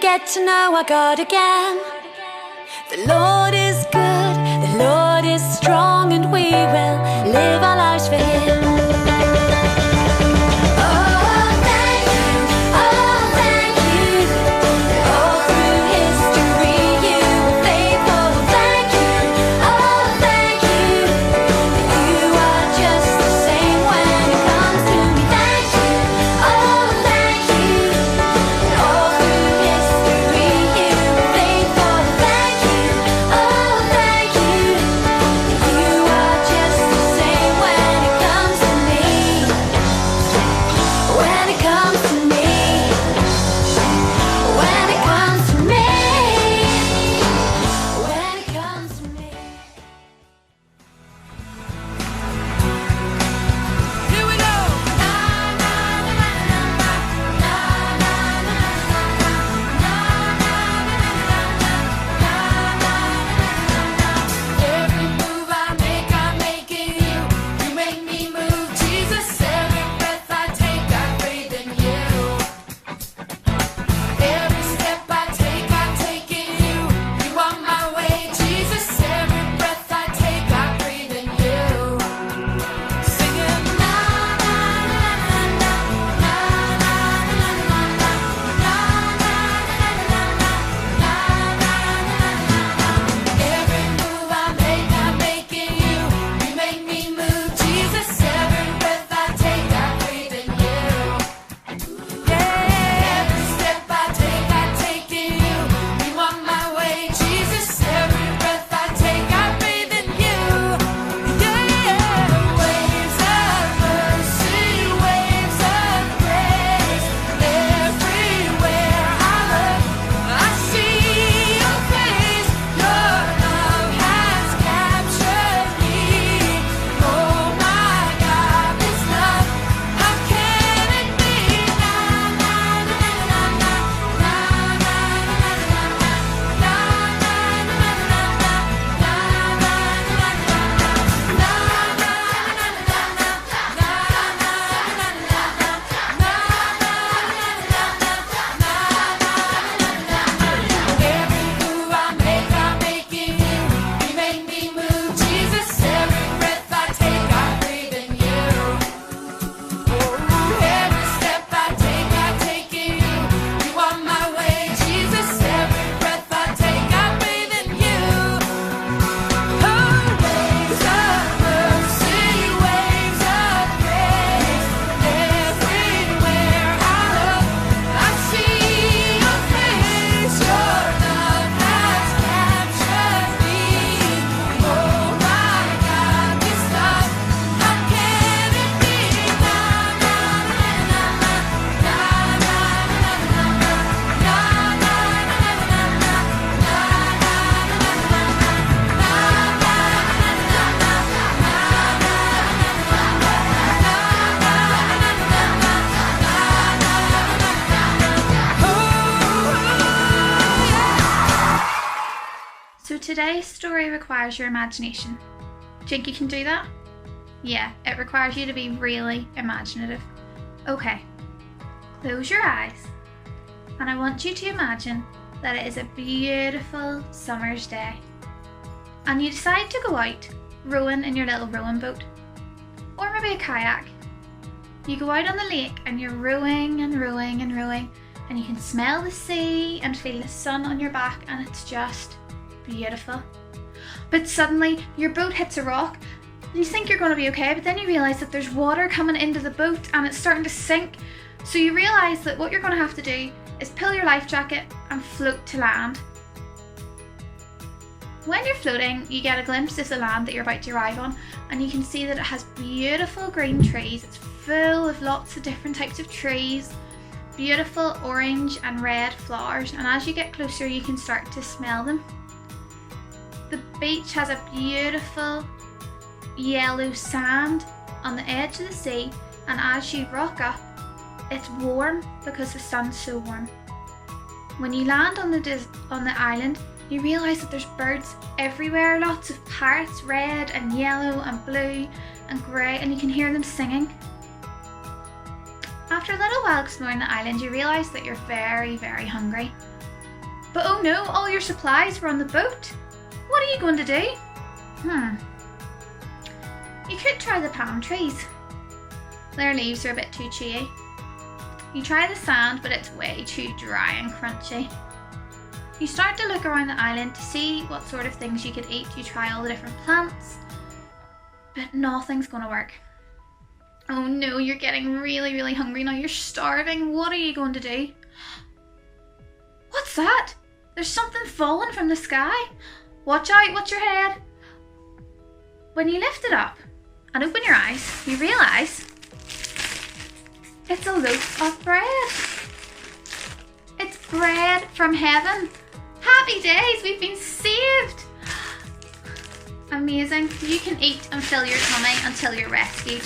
get to know our God again. The Lord is good, the Lord is strong, and we will live our lives for Him. Oh, thank you, oh, thank you. All through history you were faithful. Thank you, oh, thank you. You are just the same when it comes to me. Thank you, oh, thank you. All through history you were faithful. Thank you, oh, thank you. You are just the same when it comes to me. When it comes to me. When it comes to me. When it comes to me. Here we go. Na na na na na na na na na na. Every move I make, I'm making you. You make me move, Jesus. Every breath I take, I breathe in you. Every step I take, I'm taking you. You are my way, Jesus. Every breath I take, I breathe in you. Singing na na na na na na na na na na na. Every move I make, I'm making you. You make me move, Jesus. Every breath I take, I breathe in you. Every step I take, I'm taking you. You are my way, Jesus. Every breath I take, I breathe in you. Waves of mercy, waves of grace. Everywhere I look, I see your face. Your love has captured me. Oh my God, this love, how can it be? Na na na na na na na Every move I make, I'm making you. You make me move, Jesus. Every breath I take, I breathe in you. Every step I take, I'm taking you. You are my way, Jesus. Every breath I take, I breathe in you. Waves of mercy, waves of grace. Everywhere I look, I see your face. Your love has captured me. Oh my God, this love, how can it be? Na na na na na na na na So today's story requires your imagination. Do you think you can do that? Yeah, it requires you to be really imaginative. Okay, close your eyes and I want you to imagine that it is a beautiful summer's day and you decide to go out rowing in your little rowing boat or maybe a kayak. You go out on the lake and you're rowing and rowing and rowing and you can smell the sea and feel the sun on your back and it's just beautiful. But suddenly your boat hits a rock and you think you're going to be okay, but then you realise that there's water coming into the boat and it's starting to sink. So you realise that what you're going to have to do is pull your life jacket and float to land. When you're floating, you get a glimpse of the land that you're about to arrive on and you can see that it has beautiful green trees. It's full of lots of different types of trees, beautiful orange and red flowers, and as you get closer you can start to smell them. The beach has a beautiful yellow sand on the edge of the sea, and as you rock up, it's warm because the sun's so warm. When you land on the island, you realise that there's birds everywhere, lots of parrots, red and yellow and blue and grey, and you can hear them singing. After a little while exploring the island, you realise that you're very, very hungry. But oh no, all your supplies were on the boat. What are you going to do? You could try the palm trees. Their leaves are a bit too chewy. You try the sand, but it's way too dry and crunchy. You start to look around the island to see what sort of things you could eat. You try all the different plants, but nothing's going to work. Oh no, you're getting really, really hungry now. You're starving. What are you going to do? What's that? There's something falling from the sky. Watch out, watch your head. When you lift it up and open your eyes, you realise it's a loaf of bread. It's bread from heaven. Happy days, we've been saved. Amazing. You can eat and fill your tummy until you're rescued.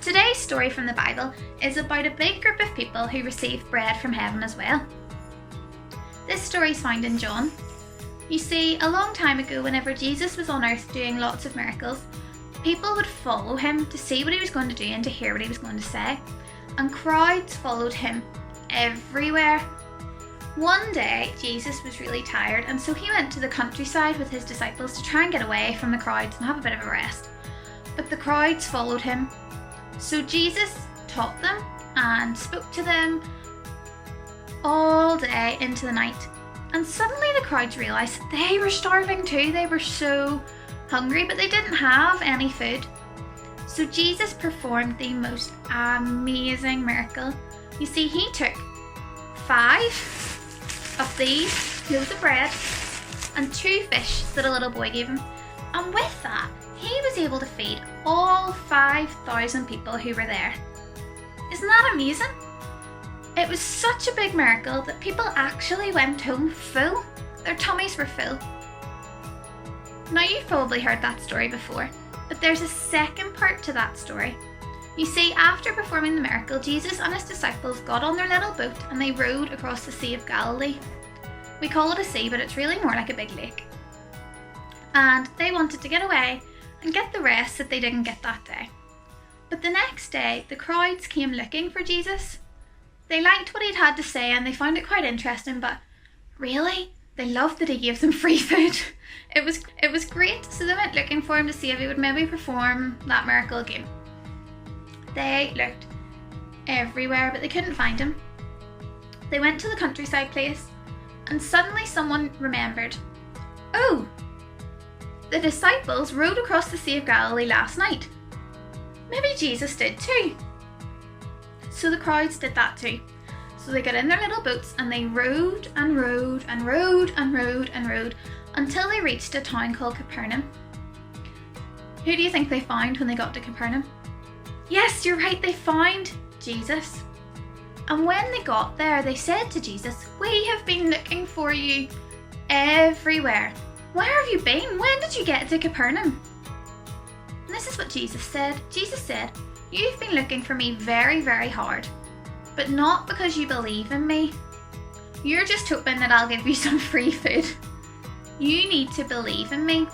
Today's story from the Bible is about a big group of people who received bread from heaven as well. This story is found in John. You see, a long time ago, whenever Jesus was on earth doing lots of miracles, people would follow him to see what he was going to do and to hear what he was going to say. And crowds followed him everywhere. One day, Jesus was really tired, and so he went to the countryside with his disciples to try and get away from the crowds and have a bit of a rest. But the crowds followed him. So Jesus taught them and spoke to them all day into the night. And suddenly the crowds realised they were starving too. They were so hungry, but they didn't have any food. So Jesus performed the most amazing miracle. You see, he took 5 of these loaves of bread and 2 fish that a little boy gave him. And with that, he was able to feed all 5,000 people who were there. Isn't that amazing? It was such a big miracle that people actually went home full. Their tummies were full. Now, you've probably heard that story before, but there's a second part to that story. You see, after performing the miracle, Jesus and his disciples got on their little boat and they rowed across the Sea of Galilee. We call it a sea, but it's really more like a big lake. And they wanted to get away and get the rest that they didn't get that day. But the next day, the crowds came looking for Jesus. They liked what he'd had to say and they found it quite interesting, but really, they loved that he gave them free food. It was great, so they went looking for him to see if he would maybe perform that miracle again. They looked everywhere, but they couldn't find him. They went to the countryside place, and suddenly someone remembered. Oh, the disciples rowed across the Sea of Galilee last night. Maybe Jesus did too. So the crowds did that too. So they got in their little boats and they rowed and rowed and rowed and rowed and rowed until they reached a town called Capernaum. Who do you think they found when they got to Capernaum? Yes, you're right, they found Jesus. And when they got there, they said to Jesus, "We have been looking for you everywhere. Where have you been? When did you get to Capernaum?" And this is what Jesus said. Jesus said, "You've been looking for me very, very hard, but not because you believe in me. You're just hoping that I'll give you some free food. You need to believe in me."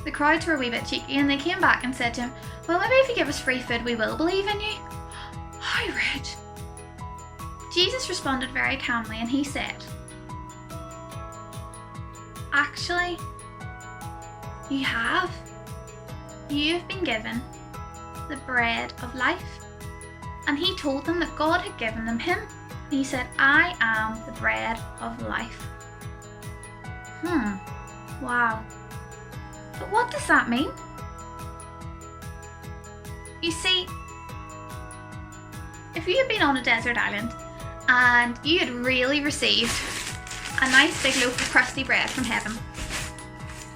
The crowds were a wee bit cheeky and they came back and said to him, "Well, maybe if you give us free food, we will believe in you." How rude. Jesus responded very calmly and he said, "Actually, you have. You've been given the bread of life." And he told them that God had given them him. He said, "I am the bread of life." Wow. But what does that mean? You see, if you had been on a desert island and you had really received a nice big loaf of crusty bread from heaven,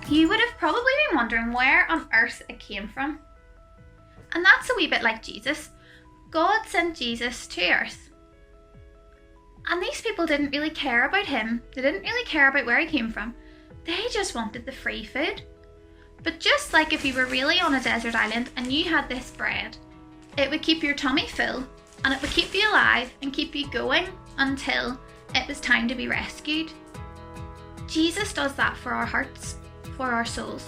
you would have probably been wondering where on earth it came from. And that's a wee bit like Jesus. God sent Jesus to earth. And these people didn't really care about him. They didn't really care about where he came from. They just wanted the free food. But just like if you were really on a desert island and you had this bread, it would keep your tummy full and it would keep you alive and keep you going until it was time to be rescued. Jesus does that for our hearts, for our souls.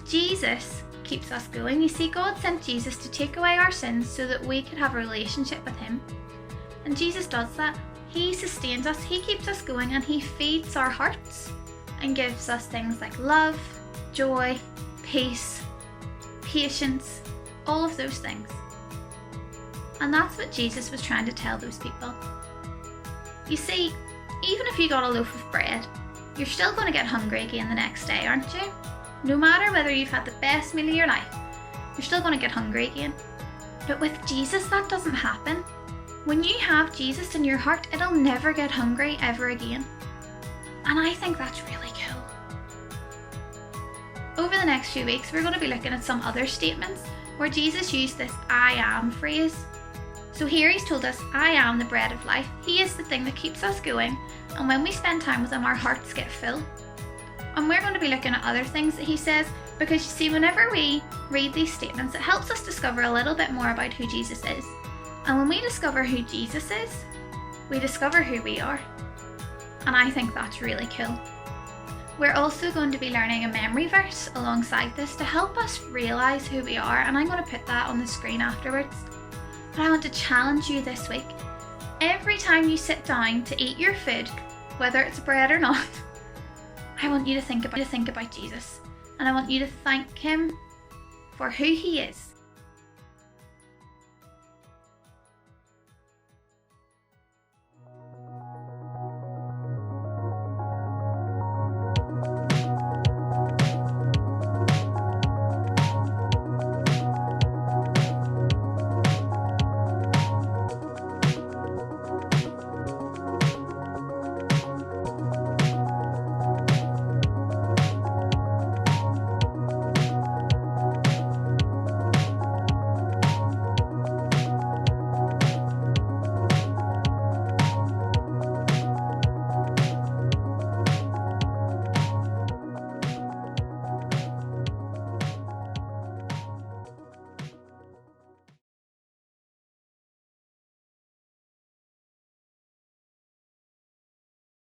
Jesus keeps us going. You see, God sent Jesus to take away our sins so that we could have a relationship with him. And Jesus does that. He sustains us, He keeps us going, and He feeds our hearts and gives us things like love, joy, peace, patience, all of those things. And that's what Jesus was trying to tell those people. You see, even if you got a loaf of bread, you're still going to get hungry again the next day, aren't you? No matter whether you've had the best meal of your life, you're still going to get hungry again. But with Jesus, that doesn't happen. When you have Jesus in your heart, it'll never get hungry ever again. And I think that's really cool. Over the next few weeks, we're going to be looking at some other statements where Jesus used this I am phrase. So here he's told us, I am the bread of life. He is the thing that keeps us going. And when we spend time with him, our hearts get full. And we're going to be looking at other things that he says, because you see, whenever we read these statements, it helps us discover a little bit more about who Jesus is. And when we discover who Jesus is, we discover who we are. And I think that's really cool. We're also going to be learning a memory verse alongside this to help us realise who we are, and I'm going to put that on the screen afterwards. But I want to challenge you this week. Every time you sit down to eat your food, whether it's bread or not, I want you to think about Jesus, and I want you to thank him for who he is